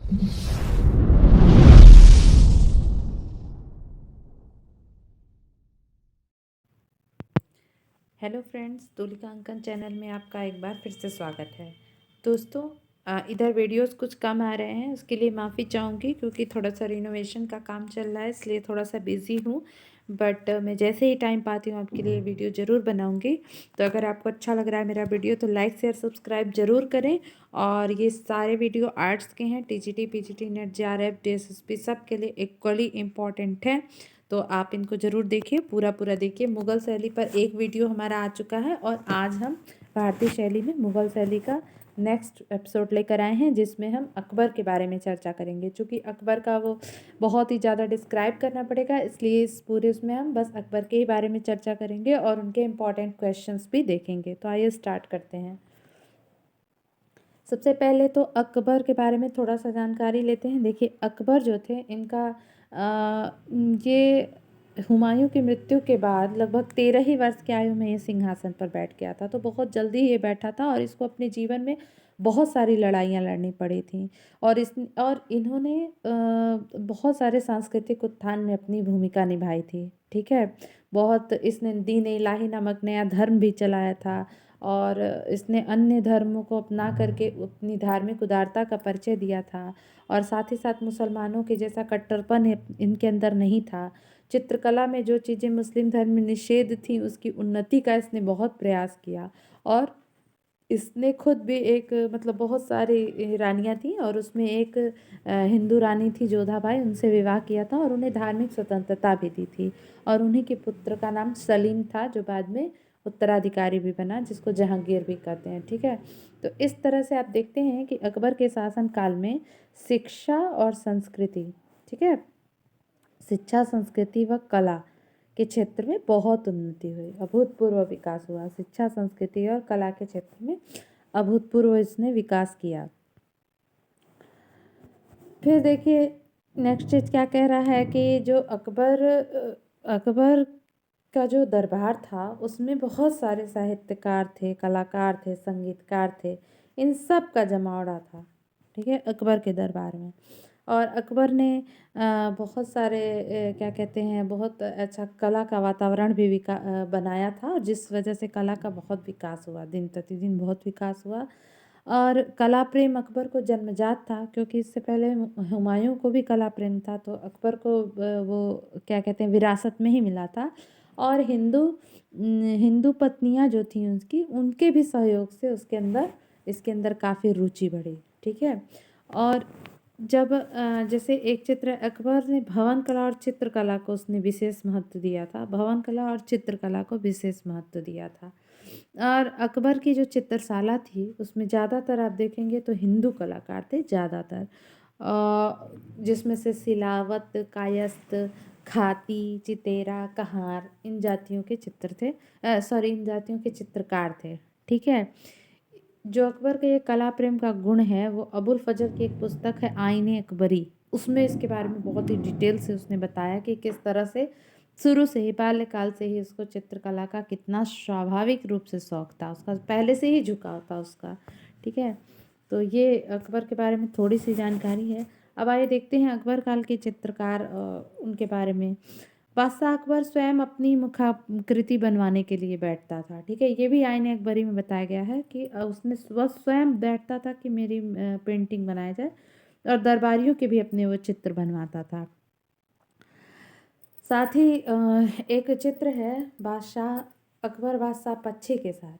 Hello friends, Tulika अंकन channel में आपका एक बार फिर से स्वागत है। दोस्तों, इधर वीडियोस कुछ कम आ रहे हैं, उसके लिए माफ़ी चाहूँगी क्योंकि थोड़ा सा रिनोवेशन का काम चल रहा है, इसलिए थोड़ा सा बिज़ी हूँ। बट मैं जैसे ही टाइम पाती हूँ आपके लिए वीडियो ज़रूर बनाऊँगी। तो अगर आपको अच्छा लग रहा है मेरा वीडियो तो लाइक शेयर सब्सक्राइब ज़रूर करें। और ये सारे वीडियो आर्ट्स के हैं, TGT PGT net JRF DSSB सब के लिए इक्वली इम्पॉर्टेंट है। तो आप इनको ज़रूर देखिए, पूरा पूरा देखिए। मुग़ल शैली पर एक वीडियो हमारा आ चुका है और आज हम भारतीय शैली में मुग़ल शैली का नेक्स्ट एपिसोड लेकर आए हैं, जिसमें हम अकबर के बारे में चर्चा करेंगे। चूँकि अकबर का वो बहुत ही ज़्यादा डिस्क्राइब करना पड़ेगा, इसलिए इस पूरे उसमें हम बस अकबर के ही बारे में चर्चा करेंगे और उनके इम्पॉर्टेंट क्वेश्चंस भी देखेंगे। तो आइए स्टार्ट करते हैं। सबसे पहले तो अकबर के बारे में थोड़ा सा जानकारी लेते हैं। देखिए, अकबर जो थे इनका ये हुमायूं की मृत्यु के बाद लगभग 13 ही वर्ष की आयु में ये सिंहासन पर बैठ गया था। तो बहुत जल्दी ये बैठा था और इसको अपने जीवन में बहुत सारी लड़ाइयाँ लड़नी पड़ी थी। और इन्होंने बहुत सारे सांस्कृतिक उत्थान में अपनी भूमिका निभाई थी। ठीक है, बहुत इसने दीन इलाही नामक नया धर्म भी चलाया था और इसने अन्य धर्मों को अपना करके अपनी धार्मिक उदारता का परिचय दिया था। और साथ ही साथ मुसलमानों के जैसा कट्टरपन इनके अंदर नहीं था। चित्रकला में जो चीज़ें मुस्लिम धर्म में निषेध थी उसकी उन्नति का इसने बहुत प्रयास किया। और इसने खुद भी एक मतलब बहुत सारी रानियां थी और उसमें एक हिंदू रानी थी जोधाबाई, उनसे विवाह किया था और उन्हें धार्मिक स्वतंत्रता भी दी थी। और उन्हीं के पुत्र का नाम सलीम था जो बाद में उत्तराधिकारी भी बना, जिसको जहांगीर भी कहते हैं। ठीक है, तो इस तरह से आप देखते हैं कि अकबर के शासन काल में शिक्षा और संस्कृति, ठीक है, शिक्षा संस्कृति व कला के क्षेत्र में बहुत उन्नति हुई, अभूतपूर्व विकास हुआ। शिक्षा संस्कृति और कला के क्षेत्र में अभूतपूर्व इसने विकास किया। फिर देखिए नेक्स्ट चीज़ क्या कह रहा है कि जो अकबर का जो दरबार था उसमें बहुत सारे साहित्यकार थे, कलाकार थे, संगीतकार थे, इन सब का जमावड़ा था। ठीक है, अकबर के दरबार में। और अकबर ने बहुत सारे क्या कहते हैं, बहुत अच्छा कला का वातावरण भी बनाया था और जिस वजह से कला का बहुत विकास हुआ, दिन प्रतिदिन बहुत विकास हुआ। और कला प्रेम अकबर को जन्मजात था, क्योंकि इससे पहले हुमायूं को भी कला प्रेम था, तो अकबर को वो क्या कहते हैं विरासत में ही मिला था। और हिंदू पत्नियां जो थीं उसकी, उनके भी सहयोग से इसके अंदर काफ़ी रुचि बढ़ी। ठीक है, और जब जैसे एक चित्र अकबर ने भवन कला और चित्रकला को उसने विशेष महत्व दिया था, भवन कला और चित्रकला को विशेष महत्व दिया था। और अकबर की जो चित्रशाला थी उसमें ज़्यादातर आप देखेंगे तो हिंदू कलाकार थे ज़्यादातर, जिसमें से सिलावत, कायस्थ, खाती, चितेरा, कहार, इन जातियों के चित्र थे, इन जातियों के चित्रकार थे। ठीक है, जो अकबर के ये कला प्रेम का गुण है वो अबुल फजल की एक पुस्तक है आईने अकबरी, उसमें इसके बारे में बहुत ही डिटेल से उसने बताया कि किस तरह से शुरू से ही बाल्यकाल से ही उसको चित्रकला का कितना स्वाभाविक रूप से शौक था, उसका पहले से ही झुकाव था उसका। ठीक है, तो ये अकबर के बारे में थोड़ी सी जानकारी है। अब आइए देखते हैं अकबर काल के चित्रकार उनके बारे में। बादशाह अकबर स्वयं अपनी मुखाकृति बनवाने के लिए बैठता था। ठीक है, ये भी आईने अकबरी में बताया गया है कि उसने वह स्वयं बैठता था कि मेरी पेंटिंग बनाया जाए, और दरबारियों के भी अपने वो चित्र बनवाता था। साथ ही एक चित्र है बादशाह अकबर बादशाह पक्षी के साथ,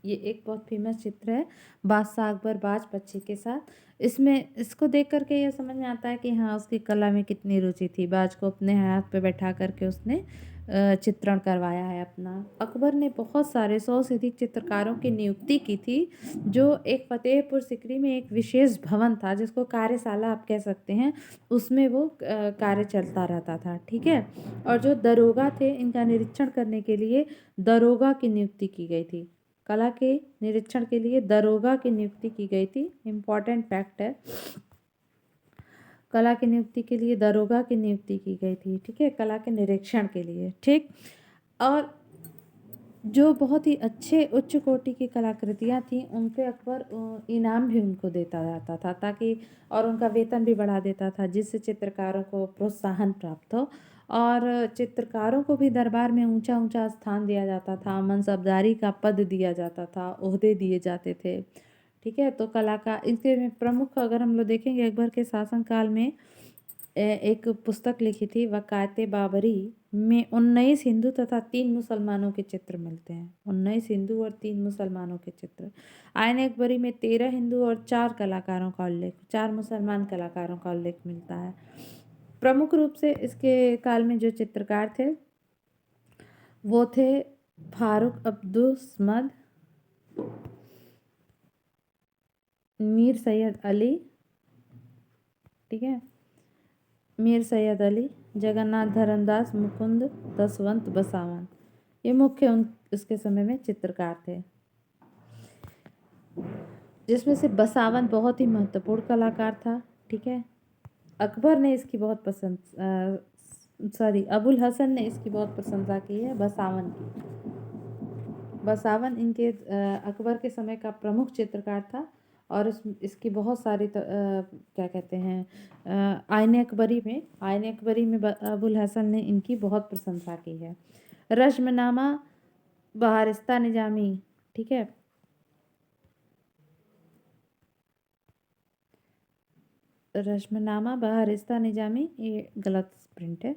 ये एक बहुत फेमस चित्र है, बादशाह अकबर बाज पक्षी के साथ। इसमें इसको देख करके ये समझ में आता है कि हाँ उसकी कला में कितनी रुचि थी। बाज को अपने हाथ पे बैठा करके उसने चित्रण करवाया है अपना। अकबर ने बहुत सारे 100 से अधिक चित्रकारों की नियुक्ति की थी, जो एक फतेहपुर सिकरी में एक विशेष भवन था जिसको कार्यशाला आप कह सकते हैं, उसमें वो कार्य चलता रहता था। ठीक है, और जो दरोगा थे इनका निरीक्षण करने के लिए दरोगा की नियुक्ति की गई थी। कला के निरीक्षण के लिए दरोगा की नियुक्ति की गई थी, इम्पॉर्टेंट फैक्ट है। कला की नियुक्ति के लिए दरोगा की नियुक्ति की गई थी। ठीक है, कला के निरीक्षण के लिए। ठीक, और जो बहुत ही अच्छे उच्च कोटि की कलाकृतियाँ थीं उन पे अकबर इनाम भी उनको देता जाता था, ताकि और उनका वेतन भी बढ़ा देता था, जिससे चित्रकारों को प्रोत्साहन प्राप्त हो और चित्रकारों को भी दरबार में ऊंचा ऊंचा स्थान दिया जाता था, मनसबदारी का पद दिया जाता था, ओहदे दिए जाते थे। ठीक है, तो कलाकार इनके में प्रमुख अगर हम लोग देखेंगे अकबर के शासनकाल में एक पुस्तक लिखी थी वकायत बाबरी में 19 हिंदू तथा 3 मुसलमानों के चित्र मिलते हैं। 19 हिंदू और 3 मुसलमानों के चित्र। आयन अकबरी में 13 हिंदू और 4 कलाकारों का उल्लेख, 4 मुसलमान कलाकारों का उल्लेख मिलता है। प्रमुख रूप से इसके काल में जो चित्रकार थे वो थे फारूक अब्दुल समद, मीर सैयद अली, ठीक है, मीर सैयद अली, जगन्नाथ धरमदास, मुकुंद, दसवंत बसावन, ये मुख्य उसके समय में चित्रकार थे, जिसमें से बसावन बहुत ही महत्वपूर्ण कलाकार था। ठीक है, अकबर ने इसकी बहुत अबुल हसन ने इसकी बहुत प्रशंसा की है बसावन की। बसावन इनके अकबर के समय का प्रमुख चित्रकार था और इसकी बहुत सारी क्या कहते हैं आयन अकबरी में अबुल हसन ने इनकी बहुत प्रशंसा की है। रश्मनामा बहारिस्ता निजामी, ठीक है, रश्मनामा बहारिस्ता निजामी, ये गलत प्रिंट है।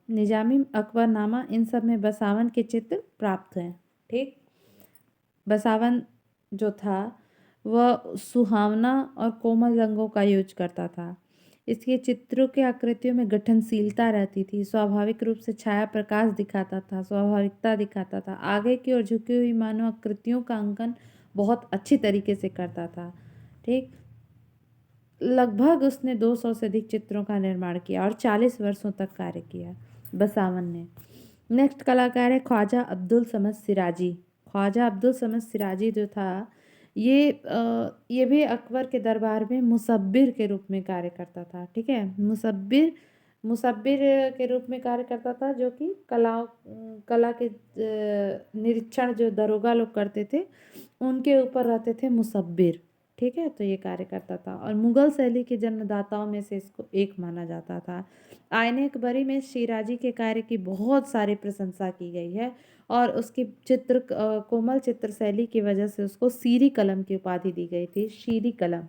निजामी अकबरनामा, इन सब में बसावन के चित्र प्राप्त हैं। ठीक, बसावन जो था वह सुहावना और कोमल रंगों का यूज करता था। इसके चित्रों के आकृतियों में गठनशीलता रहती थी, स्वाभाविक रूप से छाया प्रकाश दिखाता था, स्वाभाविकता दिखाता था, आगे की ओर झुकी हुई मानव आकृतियों का अंकन बहुत अच्छी तरीके से करता था। ठीक, लगभग उसने 200 से अधिक चित्रों का निर्माण किया और 40 वर्षों तक कार्य किया बसावन ने। नेक्स्ट कलाकार है ख्वाजा अब्दुल समद सिराजी। ख्वाजा अब्दुल समद सिराजी जो था ये भी अकबर के दरबार में मुसब्बिर के रूप में कार्य करता था। ठीक है, मुसब्बिर के रूप में कार्य करता था, जो कि कला के निरीक्षण जो दरोगा लोग करते थे उनके ऊपर रहते थे मुसब्बिर। ठीक है, तो ये कार्य करता था और मुगल शैली के जन्मदाताओं में से इसको एक माना जाता था। आईने अकबरी में शिराजी के कार्य की बहुत सारी प्रशंसा की गई है और उसकी कोमल चित्र शैली की वजह से उसको सीरी कलम की उपाधि दी गई थी। शीरी कलम,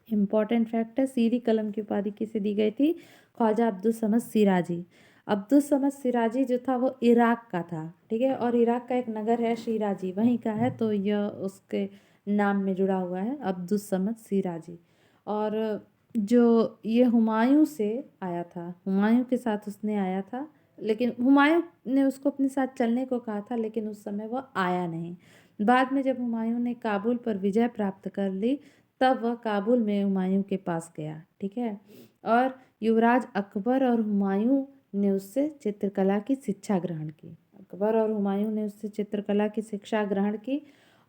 इम्पॉर्टेंट फैक्ट है, सीरी कलम की उपाधि किसे दी गई थी? ख्वाजा अब्दुल समद सिराजी। अब्दुल समद सिराजी जो था वो इराक का था। ठीक है, और इराक का एक नगर है शिराजी, वहीं का है, तो यह उसके नाम में जुड़ा हुआ है अब्दुल समद सिराजी। और जो ये हुमायूं से आया था, हुमायूं के साथ उसने आया था, लेकिन हुमायूं ने उसको अपने साथ चलने को कहा था, लेकिन उस समय वह आया नहीं। बाद में जब हुमायूं ने काबुल पर विजय प्राप्त कर ली तब वह काबुल में हुमायूं के पास गया। ठीक है, और युवराज अकबर और हुमायूं ने उससे चित्रकला की शिक्षा ग्रहण की। अकबर और हुमायूं ने उससे चित्रकला की शिक्षा ग्रहण की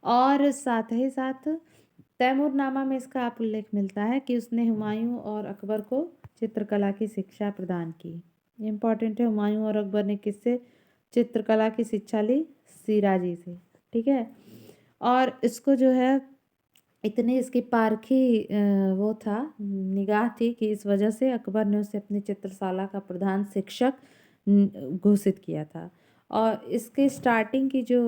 और साथ ही साथ तैमूरनामा में इसका आप उल्लेख मिलता है कि उसने हुमायूं और अकबर को चित्रकला की शिक्षा प्रदान की। ये इम्पॉर्टेंट है, हुमायूं और अकबर ने किससे चित्रकला की शिक्षा ली? सिराजी से। ठीक है, और इसको जो है इतनी इसकी पारखी वो था, निगाह थी कि इस वजह से अकबर ने उसे अपनी चित्रशाला का प्रधान शिक्षक घोषित किया था। और इसकी स्टार्टिंग की जो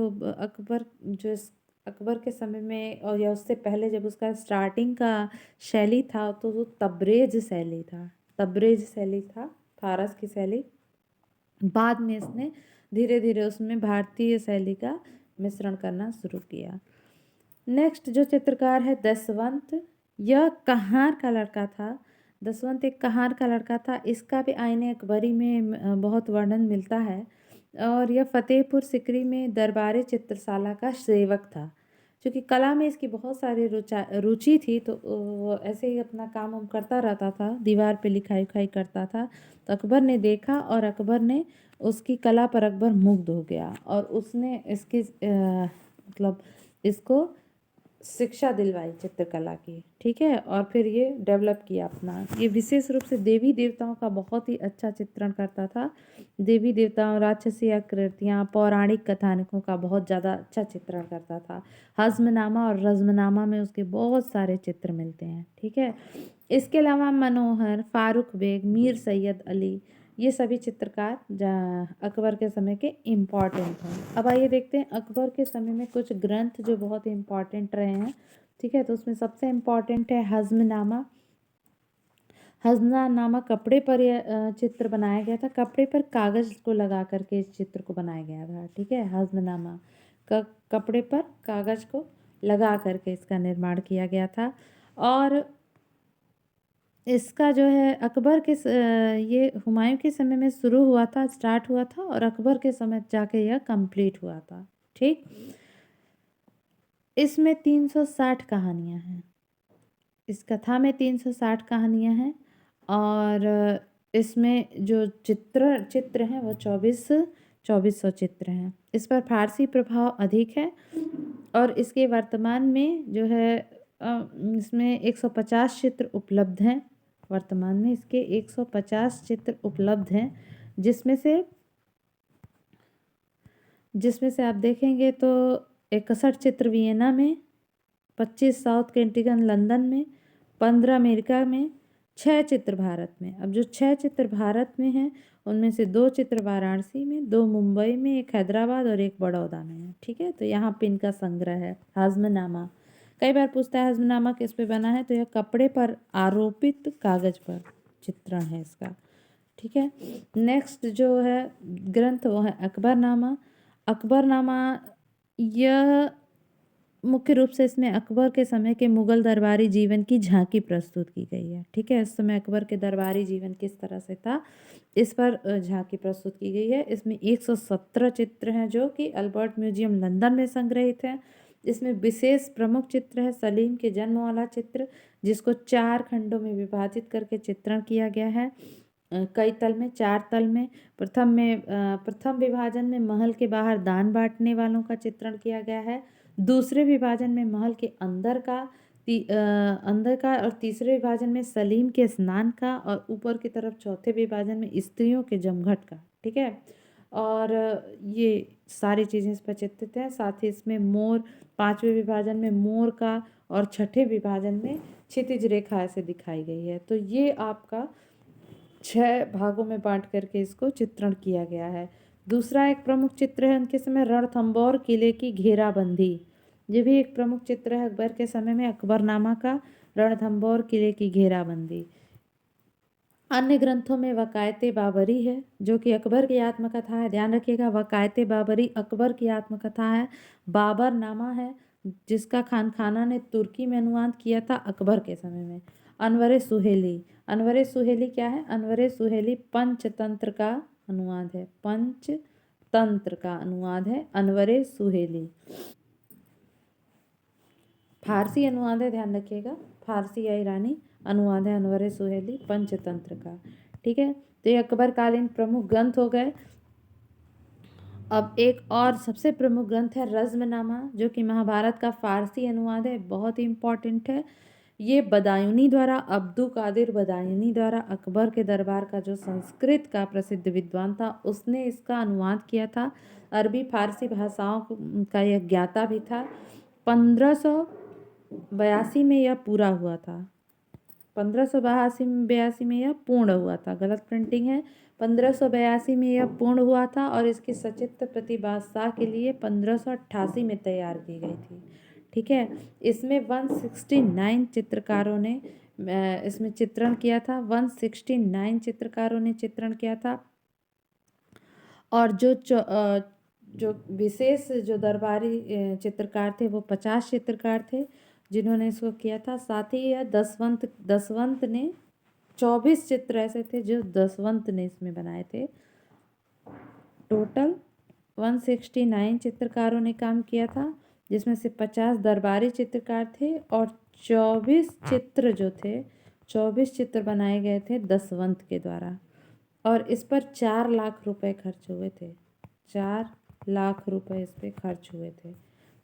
अकबर के समय में और या उससे पहले जब उसका स्टार्टिंग का शैली था तो वो तबरेज शैली था। तबरेज शैली था, फारस की शैली। बाद में इसने धीरे धीरे उसमें भारतीय शैली का मिश्रण करना शुरू किया। नेक्स्ट जो चित्रकार है दसवंत, यह कहार का लड़का था। दसवंत एक कहार का लड़का था। इसका भी आईने अकबरी में बहुत वर्णन मिलता है और यह फतेहपुर सिकरी में दरबारी चित्रशाला का सेवक था। क्योंकि कला में इसकी बहुत सारी रुचि थी, तो वो ऐसे ही अपना काम वाम करता रहता था, दीवार पे लिखाई उखाई करता था। तो अकबर ने देखा और अकबर ने उसकी कला पर अकबर मुग्ध हो गया और उसने इसकी मतलब इसको शिक्षा दिलवाई चित्रकला की, ठीक है। और फिर ये डेवलप किया अपना। ये विशेष रूप से देवी देवताओं का बहुत ही अच्छा चित्रण करता था। देवी देवताओं, राक्षसी आकृतियाँ, पौराणिक कथानकों का बहुत ज़्यादा अच्छा चित्रण करता था। हज़्मनामा और रज़्मनामा में उसके बहुत सारे चित्र मिलते हैं, ठीक है। इसके अलावा मनोहर, फारूक बेग, मीर सैयद अली, ये सभी चित्रकार अकबर के समय के इम्पॉर्टेंट हैं। अब आइए देखते हैं अकबर के समय में कुछ ग्रंथ जो बहुत इम्पॉर्टेंट रहे हैं, ठीक है। तो उसमें सबसे इम्पॉर्टेंट है हज़्मनामा। हज़्मनामा कपड़े पर चित्र बनाया गया था, कपड़े पर कागज़ को लगा करके इस चित्र को बनाया गया था, ठीक है। हज़्मनामा कपड़े पर कागज़ को लगा करके इसका निर्माण किया गया था। और इसका जो है अकबर के ये हुमायूं के समय में शुरू हुआ था, स्टार्ट हुआ था, और अकबर के समय जाके यह कंप्लीट हुआ था, ठीक। इसमें 360 कहानियाँ हैं। इस कथा में 360 कहानियाँ हैं। और इसमें जो चित्र हैं वो 2400 चित्र हैं। इस पर फारसी प्रभाव अधिक है। और इसके वर्तमान में जो है इसमें 150 चित्र उपलब्ध हैं। वर्तमान में इसके 150 चित्र उपलब्ध हैं, जिसमें से आप देखेंगे तो 61 चित्र वियना में, 25 साउथ केंटिगन लंदन में, 15 अमेरिका में, 6 चित्र भारत में। अब जो 6 चित्र भारत में हैं उनमें से 2 चित्र वाराणसी में, 2 मुंबई में, 1 हैदराबाद और 1 बड़ौदा में है, ठीक है। तो यहाँ पे इनका संग्रह है। हज़्मनामा कई बार पूछता है हज़्मनामा किस पे बना है, तो यह कपड़े पर आरोपित कागज पर चित्रण है इसका, ठीक है। नेक्स्ट जो है ग्रंथ वो है अकबरनामा। अकबरनामा यह मुख्य रूप से इसमें अकबर के समय के मुगल दरबारी जीवन की झांकी प्रस्तुत की गई है, ठीक है। इस समय अकबर के दरबारी जीवन किस तरह से था, इस पर झांकी प्रस्तुत की गई है। इसमें 117 चित्र हैं जो कि अल्बर्ट म्यूजियम लंदन में संग्रहित हैं। इसमें विशेष प्रमुख चित्र है सलीम के जन्म वाला चित्र, जिसको 4 खंडों में विभाजित करके चित्रण किया गया है। कई तल में, 4 तल में। प्रथम विभाजन में महल के बाहर दान बांटने वालों का चित्रण किया गया है। दूसरे विभाजन में महल के अंदर का और तीसरे विभाजन में सलीम के स्नान का, और ऊपर की तरफ चौथे विभाजन में स्त्रियों के जमघट का, ठीक है। और ये सारी चीज़ें इस पर चित्रित हैं। साथ ही इसमें मोर, 5वें विभाजन में मोर का, और छठे विभाजन में क्षितिज रेखा ऐसे दिखाई गई है। तो ये आपका 6 भागों में बांट करके इसको चित्रण किया गया है। दूसरा एक प्रमुख चित्र है उनके समय रणथंभौर किले की घेराबंदी। ये भी एक प्रमुख चित्र है अकबर के समय में, अकबरनामा का, रणथंभौर किले की घेराबंदी। अन्य ग्रंथों में वकायते बाबरी है, जो कि अकबर की आत्मकथा है। ध्यान रखिएगा, वकायते बाबरी अकबर की आत्मकथा है। बाबरनामा है, जिसका खानखाना ने तुर्की में अनुवाद किया था अकबर के समय में। अनवरे सुहेली, अनवरे सुहेली क्या है, अनवरे सुहेली पंचतंत्र का अनुवाद है। पंचतंत्र का अनुवाद है अनवरे सुहेली। फारसी अनुवाद है, ध्यान रखिएगा, फारसी या ईरानी अनुवाद है अनवरे सुहेली पंचतंत्र का, ठीक है। तो ये अकबर कालीन प्रमुख ग्रंथ हो गए। अब एक और सबसे प्रमुख ग्रंथ है रज़्मनामा, जो कि महाभारत का फारसी अनुवाद है, बहुत ही इम्पॉर्टेंट है। ये बदायूनी द्वारा, अब्दु कादिर बदायूनी द्वारा, अकबर के दरबार का जो संस्कृत का प्रसिद्ध विद्वान था, उसने इसका अनुवाद किया था। अरबी फारसी भाषाओं का यह ज्ञाता भी था। 1582 में यह पूरा हुआ था। 1582 में यह पूर्ण हुआ था, गलत प्रिंटिंग है। 1582 में यह पूर्ण हुआ था, और इसकी सचित्र प्रति बादशाह के लिए 1588 में तैयार की गई थी, ठीक है। इसमें 169 चित्रकारों ने इसमें चित्रण किया था। 169 चित्रकारों ने चित्रण किया था। और जो विशेष जो दरबारी चित्रकार थे वो 50 चित्रकार थे जिन्होंने इसको किया था। साथ ही यह दसवंत ने 24 चित्र ऐसे थे जो दसवंत ने इसमें बनाए थे। टोटल 169 चित्रकारों ने काम किया था, जिसमें से 50 दरबारी चित्रकार थे, और 24 चित्र बनाए गए थे दसवंत के द्वारा। और इस पर 4 लाख रुपए खर्च हुए थे। 4 लाख रुपए इस पर खर्च हुए थे।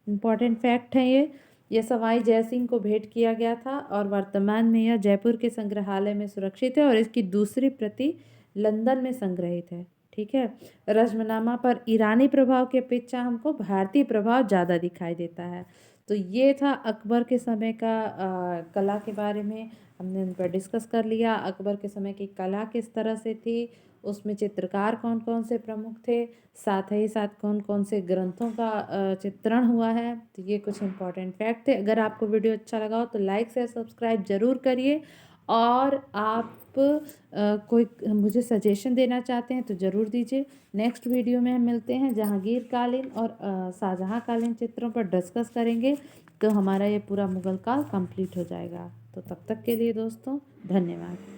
इम्पॉर्टेंट फैक्ट है ये। यह सवाई जयसिंह को भेंट किया गया था और वर्तमान में यह जयपुर के संग्रहालय में सुरक्षित है और इसकी दूसरी प्रति लंदन में संग्रहित है। ठीक है। रश्मनामा पर ईरानी प्रभाव के अपेक्षा हमको भारतीय प्रभाव ज़्यादा दिखाई देता है। तो ये था अकबर के समय का कला के बारे में हमने उन पर डिस्कस कर लिया। अकबर के समय की कला किस तरह से थी, उसमें चित्रकार कौन कौन से प्रमुख थे, साथ ही साथ कौन कौन से ग्रंथों का चित्रण हुआ है। तो ये कुछ इंपॉर्टेंट फैक्ट थे। अगर आपको वीडियो अच्छा लगा हो तो लाइक शेयर सब्सक्राइब ज़रूर करिए। और आप कोई मुझे सजेशन देना चाहते हैं तो ज़रूर दीजिए। नेक्स्ट वीडियो में हम मिलते हैं जहांगीर कालीन और शाहजहाँ कालीन चित्रों पर डिस्कस करेंगे। तो हमारा ये पूरा मुगल काल कंप्लीट हो जाएगा। तो तब तक के लिए दोस्तों धन्यवाद।